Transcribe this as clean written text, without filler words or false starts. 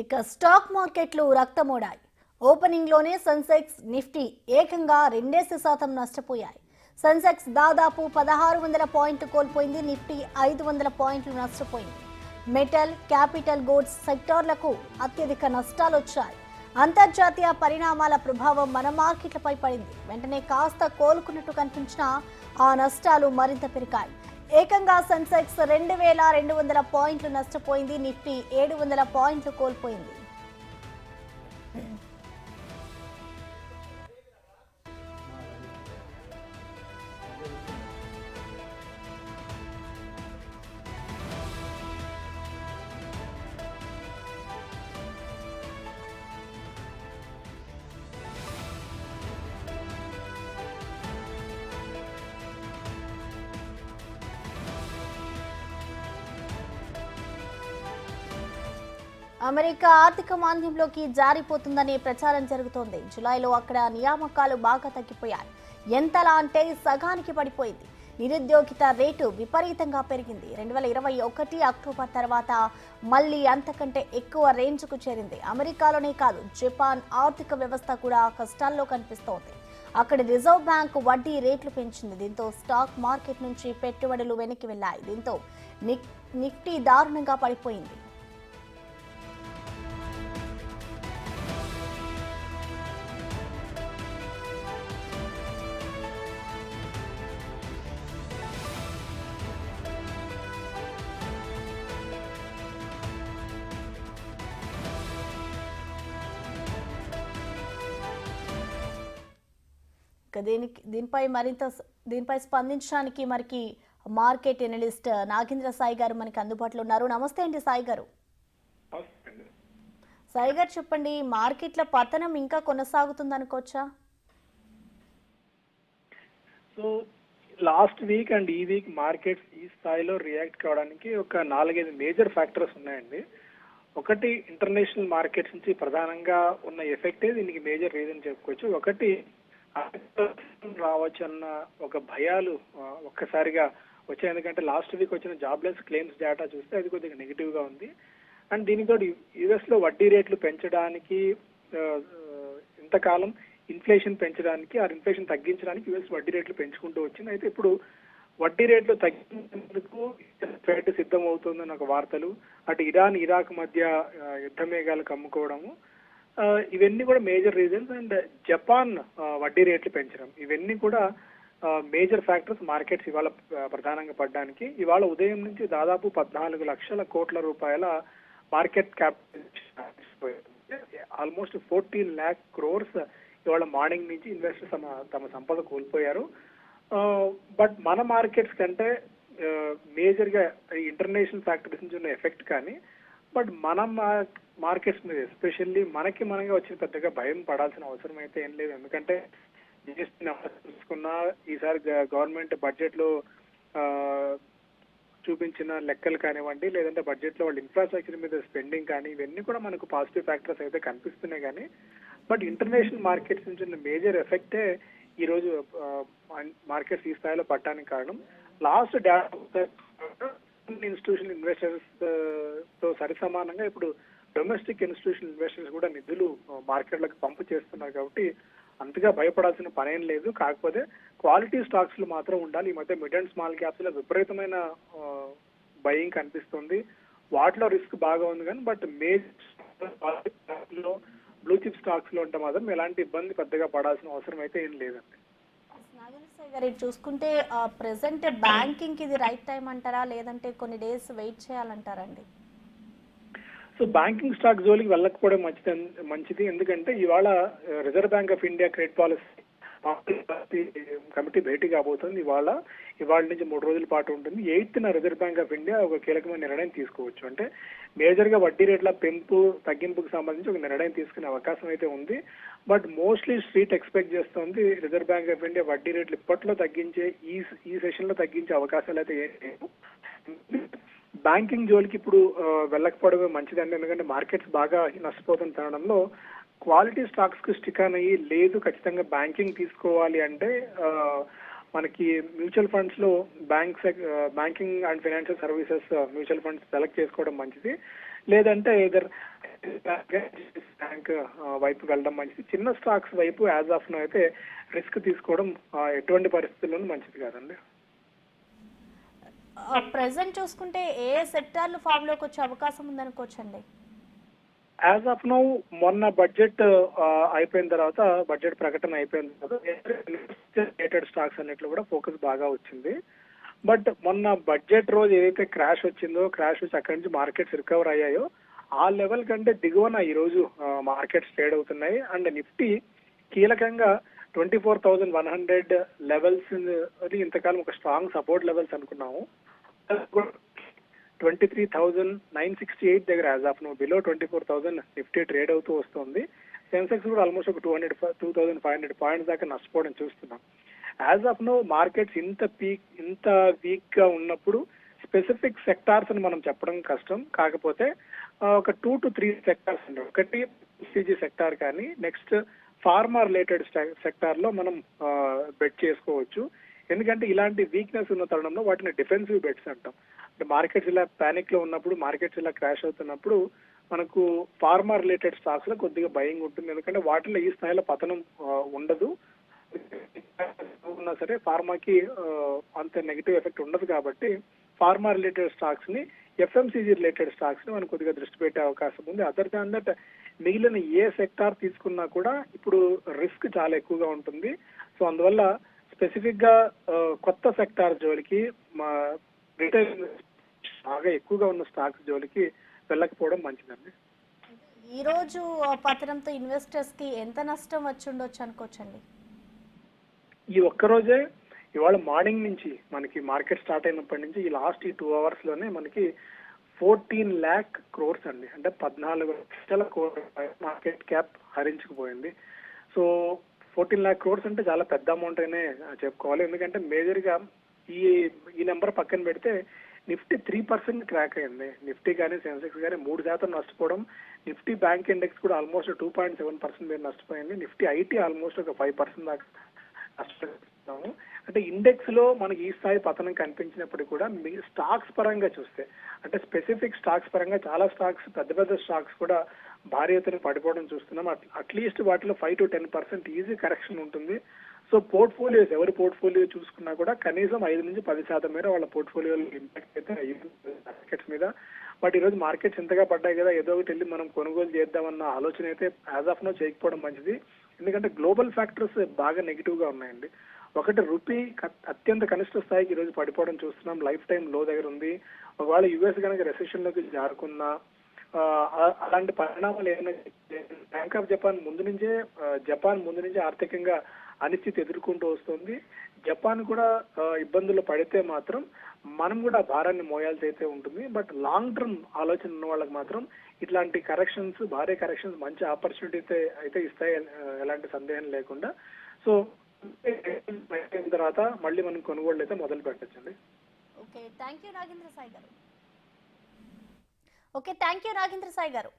ఇక స్టాక్ మార్కెట్లు రక్తమోడాయి. ఓపెనింగ్లోనే సెన్సెక్స్ నిఫ్టీ ఏకంగా 2% నష్టపోయాయి. సెన్సెక్స్ దాదాపు 1600 పాయింట్లు కోల్పోయింది. నిఫ్టీ 500 పాయింట్లు నష్టపోయింది. మెటల్, క్యాపిటల్ గూడ్స్ సెక్టార్లకు అత్యధిక నష్టాలు వచ్చాయి. అంతర్జాతీయ పరిణామాల ప్రభావం మన మార్కెట్లపై పడింది. వెంటనే కాస్త కోలుకున్నట్టు కనిపించినా ఆ నష్టాలు మరింత పెరిగాయి. ఏకంగా సెన్సెక్స్ 2200 పాయింట్లు నష్టపోయింది. నిఫ్టీ 700 పాయింట్లు కోల్పోయింది. అమెరికా ఆర్థిక మాంద్యంలోకి జారిపోతుందనే ప్రచారం జరుగుతోంది. జులైలో అక్కడ నియామకాలు బాగా తగ్గిపోయాయి. ఎంతలా అంటే సగానికి పడిపోయింది. నిరుద్యోగిత రేటు విపరీతంగా పెరిగింది. 2021 అక్టోబర్ తర్వాత మళ్ళీ అంతకంటే ఎక్కువ రేంజ్కు చేరింది. అమెరికాలోనే కాదు, జపాన్ ఆర్థిక వ్యవస్థ కూడా కష్టాల్లో కనిపిస్తోంది. అక్కడి రిజర్వ్ బ్యాంక్ వడ్డీ రేట్లు పెంచింది. దీంతో స్టాక్ మార్కెట్ నుంచి పెట్టుబడులు వెనక్కి వెళ్లాయి. దీంతో నిఫ్టీ దారుణంగా పడిపోయింది. దీనిపై స్పందించడానికి మనకి మార్కెట్ ఎనలిస్ట్ నాగేంద్ర సాయి గారు మనకి అందుబాటులో ఉన్నారు. నమస్తే అండి సాయి గారు. సాయి గారు చెప్పండి, మార్కెట్ల పతనం ఇంకా కొనసాగుతుంది అనుకోవచ్చా? సో లాస్ట్ వీక్ అండ్ ఈ వీక్ మార్కెట్స్ ఈ స్థాయిలో రియాక్ట్ కావడానికి ఒక 4-5 మేజర్ ఫ్యాక్టర్స్ ఉన్నాయండి. ఒకటి, ఇంటర్నేషనల్ మార్కెట్స్ నుంచి ప్రధానంగా ఉన్న ఎఫెక్టే దీనికి మేజర్ రీజన్ చెప్పుకోవచ్చు. ఒకటి, రావచ్చు అన్న ఒక భయాలు ఒక్కసారిగా వచ్చాయి. ఎందుకంటే లాస్ట్ వీక్ వచ్చిన జాబ్లెస్ క్లెయిమ్స్ డేటా చూస్తే అది కొద్దిగా నెగిటివ్ గా ఉంది. అండ్ దీనితో యుఎస్ లో వడ్డీ రేట్లు పెంచడానికి ఇంతకాలం ఇన్ఫ్లేషన్ పెంచడానికి, ఆ ఇన్ఫ్లేషన్ తగ్గించడానికి యుఎస్ వడ్డీ రేట్లు పెంచుకుంటూ వచ్చింది. అయితే ఇప్పుడు వడ్డీ రేట్లు తగ్గించేందుకు ఫెడ్ సిద్ధం అవుతుందన్న ఒక వార్తలు, అటు ఇరాన్ ఇరాక్ మధ్య యుద్ధ మేఘాలు కమ్ముకోవడము, ఇవన్నీ కూడా మేజర్ రీజన్స్. అండ్ జపాన్ వడ్డీ రేట్లు పెంచడం, ఇవన్నీ కూడా మేజర్ ఫ్యాక్టర్స్ మార్కెట్స్ ఇవాళ ప్రధానంగా పడడానికి. ఇవాళ ఉదయం నుంచి దాదాపు 14 లక్షల కోట్ల రూపాయల market capital, almost 14 lakh crores ఇవాళ మార్నింగ్ నుంచి ఇన్వెస్టర్స్ తమ సంపద కోల్పోయారు. బట్ మన మార్కెట్స్ కంటే మేజర్ గా ఇంటర్నేషనల్ ఫ్యాక్టర్స్ నుంచి ఉన్న ఎఫెక్ట్ కానీ, బట్ మన మార్కెట్స్ మీద ఎస్పెషల్లీ మనంగా వచ్చిన పెద్దగా భయం పడాల్సిన అవసరం అయితే ఏం లేదు. ఎందుకంటే జిఎస్టీ నెంబర్స్ చూసుకున్నా, ఈసారి గవర్నమెంట్ బడ్జెట్ లో చూపించిన లెక్కలు కానివ్వండి, లేదంటే బడ్జెట్ లో వాళ్ళ ఇన్ఫ్రాస్ట్రక్చర్ మీద స్పెండింగ్ కానీ, ఇవన్నీ కూడా మనకు పాజిటివ్ ఫ్యాక్టర్స్ అయితే కనిపిస్తున్నాయి. కానీ బట్ ఇంటర్నేషనల్ మార్కెట్స్ నుంచి ఉన్న మేజర్ ఎఫెక్టే ఈ రోజు మార్కెట్స్ ఈ స్థాయిలో పడటానికి కారణం. లాస్ట్ ఇన్స్టిట్యూషనల్ ఇన్వెస్టర్స్ తో సరిసమానంగా ఇప్పుడు డొమెస్టిక్ ఇన్స్టిట్యూషనల్ ఇన్వెస్టర్స్ కూడా నిధులు మార్కెట్లకు పంపు చేస్తున్నారు. కాబట్టి అంతగా భయపడాల్సిన పనేం లేదు. కాకపోతే క్వాలిటీ స్టాక్స్ లో మాత్రం ఉండాలి. ఈ మధ్య మిడ్ అండ్ స్మాల్ క్యాప్స్ లో విపరీతమైన బయింగ్ కనిపిస్తుంది. వాటిలో రిస్క్ బాగా ఉంది. కానీ బట్ మేజర్ లో బ్లూ చిప్ స్టాక్స్ లో ఉంటే మాత్రం ఎలాంటి ఇబ్బంది పెద్దగా పడాల్సిన అవసరం అయితే ఏం లేదండి. చూసుకుంటే ప్రెసెంట్ బ్యాంకింగ్ ఇది రైట్ టైం అంటారా, లేదంటే కొన్ని డేస్ వెయిట్ చేయాలంటారండి? సో బ్యాంకింగ్ స్టాక్ జోలికి వెళ్ళకపోవడం మంచిది. ఎందుకంటే ఇవాళ Reserve Bank of India credit policy committee భేటీ కాబోతుంది. ఇవాళ నుంచి 3 రోజుల పాటు ఉంటుంది. 8th reserve Bank of India ఒక కీలకమైన నిర్ణయం తీసుకోవచ్చు. అంటే మేజర్ గా వడ్డీ రేట్ల తగ్గింపుకు సంబంధించి ఒక నిర్ణయం తీసుకునే అవకాశం అయితే ఉంది. బట్ మోస్ట్లీ స్ట్రీట్ ఎక్స్పెక్ట్ చేస్తోంది రిజర్వ్ బ్యాంక్ ఆఫ్ ఇండియా వడ్డీ రేట్లు ఇప్పట్లో తగ్గించే ఈ సెషన్ లో తగ్గించే అవకాశాలు అయితే ఏం లేవు. బ్యాంకింగ్ జోలికి ఇప్పుడు వెళ్ళకపోవడమే మంచిదండి. ఎందుకంటే మార్కెట్స్ బాగా నష్టపోతున్న తరుణంలో క్వాలిటీ స్టాక్స్ కు స్టిక్ అయ్యి లేదు, ఖచ్చితంగా బ్యాంకింగ్ తీసుకోవాలి అంటే మనకి మ్యూచువల్ ఫండ్స్ లో banking and financial services mutual funds select చేసుకోవడం మంచిది. లేదంటే ఇదర్ బ్యాంక్ వైపు వెళ్ళడం మంచిది. చిన్న స్టాక్స్ వైపు యాజ్ ఆఫ్ నో అయితే రిస్క్ తీసుకోవడం ఎటువంటి పరిస్థితుల్లోనూ మంచిది కాదండి. ప్రెసెంట్ చూసుకుంటే ఏ సెక్టార్లు ఫామ్ లోకి వచ్చే అవకాశం ఉందనుకోవచ్చండి? యాజ్ ఆఫ్ నౌ మొన్న బడ్జెట్ అయిపోయిన తర్వాత, బడ్జెట్ ప్రకటన అయిపోయిన తర్వాత రిలేటెడ్ స్టాక్స్ అన్నిట్లో కూడా ఫోకస్ బాగా వచ్చింది. బట్ మొన్న బడ్జెట్ రోజు ఏదైతే క్రాష్ వచ్చిందో, క్రాష్ వచ్చి అక్కడి నుంచి మార్కెట్స్ రికవర్ అయ్యాయో ఆ లెవెల్ కంటే దిగువన ఈ రోజు మార్కెట్స్ ట్రేడ్ అవుతున్నాయి. అండ్ నిఫ్టీ కీలకంగా 24,100 లెవెల్స్ ఇంతకాలం ఒక స్ట్రాంగ్ సపోర్ట్ లెవెల్స్ అనుకున్నాము. 23,968 దగ్గర as of now below 24,000 Nifty trade అవుతూ వస్తుంది. సెన్సెక్స్ కూడా ఆల్మోస్ట్ ఒక 2,500 పాయింట్స్ దాకా నష్టపోవడం చూస్తున్నాం. యాజ్ ఆఫ్ నో మార్కెట్స్ ఇంత వీక్ గా ఉన్నప్పుడు స్పెసిఫిక్ సెక్టార్స్ అని మనం చెప్పడం కష్టం. కాకపోతే ఒక 2 to 3 సెక్టార్స్ అండి. ఒకటి ఎఫ్ఎంసీజీ సెక్టార్ కానీ, నెక్స్ట్ ఫార్మా రిలేటెడ్ సెక్టార్ లో మనం బెట్ చేసుకోవచ్చు. ఎందుకంటే ఇలాంటి వీక్నెస్ ఉన్న తరుణంలో వాటిని డిఫెన్సివ్ బెట్స్ అంటాం. అంటే మార్కెట్స్ ఇలా పానిక్ లో ఉన్నప్పుడు, మార్కెట్స్ ఇలా క్రాష్ అవుతున్నప్పుడు మనకు ఫార్మా రిలేటెడ్ స్టాక్స్ లో కొద్దిగా భయంగా ఉంటుంది. ఎందుకంటే వాటిలో ఈ స్థాయిలో పతనం ఉండదు. ఉన్నా సరే ఫార్మాకి అంత నెగిటివ్ ఎఫెక్ట్ ఉండదు కాబట్టి ఫార్మా రిలేటెడ్ స్టాక్స్ ని, ఎఫ్ఎంసీజీ రిలేటెడ్ స్టాక్స్ ని మనం కొద్దిగా దృష్టి పెట్టే అవకాశం ఉంది. అదర్ దాన్ దట్ మిగిలిన ఏ సెక్టార్ తీసుకున్నా కూడా ఇప్పుడు రిస్క్ చాలా ఎక్కువగా ఉంటుంది. సో అందువల్ల స్పెసిఫిక్ గా కొత్త సెక్టార్ జోలికి, మా రిటైల్ బాగా ఎక్కువగా ఉన్న స్టాక్స్ జోలికి వెళ్ళకపోవడం మంచిదండి. ఈ రోజు పతనంతో ఇన్వెస్టర్స్ కి ఎంత నష్టం వచ్చి ఉండొచ్చు అనుకోవచ్చండి? ఈ ఒక్కరోజే ఇవాళ మార్నింగ్ నుంచి మనకి మార్కెట్ స్టార్ట్ అయినప్పటి నుంచి ఈ లాస్ట్ 2 hours లోనే మనకి 14 lakh crores అండి, అంటే 14 లక్షల కోట్ల మార్కెట్ క్యాప్ హరించుకుపోయింది. సో 14 lakh crores అంటే చాలా పెద్ద అమౌంట్ అనే చెప్పుకోవాలి. ఎందుకంటే మేజర్ గా ఈ నెంబర్ పక్కన పెడితే నిఫ్టీ 3% క్రాక్ అయింది. నిఫ్టీ కానీ, సెన్సెక్స్ కానీ 3% నష్టపోవడం. నిఫ్టీ బ్యాంక్ ఇండెక్స్ కూడా ఆల్మోస్ట్ 2.7% మీద నష్టపోయింది. నిఫ్టీ ఐటీ ఆల్మోస్ట్ ఒక 5% దాకా నష్టపోతున్నాము. అంటే ఇండెక్స్ లో మనకి ఈ స్థాయి పతనం కనిపించినప్పుడు కూడా స్టాక్స్ పరంగా చూస్తే, అంటే స్పెసిఫిక్ స్టాక్స్ పరంగా చాలా స్టాక్స్, పెద్ద పెద్ద స్టాక్స్ కూడా భారీ ఎత్తున పడిపోవడం చూస్తున్నాం. అట్లీస్ట్ వాటిలో 5 to 10% ఈజీ కరెక్షన్ ఉంటుంది. సో పోర్ట్ఫోలియోస్, ఎవరి పోర్ట్ఫోలియో చూసుకున్నా కూడా కనీసం 5 నుంచి 10% మేర వాళ్ళ పోర్ట్ఫోలియోలో ఇంపాక్ట్ అయితే మార్కెట్స్ మీద. బట్ ఈ రోజు మార్కెట్స్ ఇంతగా పడ్డాయి కదా, ఏదో ఒకటి వెళ్ళి మనం కొనుగోలు చేద్దామన్న ఆలోచన అయితే యాజ్ ఆఫ్ నో చేయకపోవడం మంచిది. ఎందుకంటే గ్లోబల్ ఫ్యాక్టర్స్ బాగా నెగిటివ్ గా ఉన్నాయండి. ఒకటి, రూపీ అత్యంత కనిష్ట స్థాయికి ఈ రోజు పడిపోవడం చూస్తున్నాం. లైఫ్ టైం లో దగ్గర ఉంది. ఒకవేళ యుఎస్ కనుక రెసెషన్ లోకి జారుకున్నా అలాంటి పరిణామాలు ఏమైనా, బ్యాంక్ ఆఫ్ జపాన్ ముందు నుంచే ఆర్థికంగా అనిశ్చితి ఎదుర్కొంటూ వస్తుంది. జపాన్ కూడా ఇబ్బందులు పడితే మాత్రం మనం కూడా భారాన్ని మోయాల్సి అయితే ఉంటుంది. బట్ లాంగ్ టర్మ్ ఆలోచన ఉన్న వాళ్ళకి మాత్రం ఇట్లాంటి కరెక్షన్స్, భారీ కరెక్షన్స్ మంచి ఆపర్చునిటీ అయితే ఇస్తాయి, ఎలాంటి సందేహం లేకుండా. సో అయిన తర్వాత మళ్ళీ మనం కొనుగోళ్ళు అయితే మొదలు పెట్టచ్చండి. Okay, thank you Nagendra Sai గారు.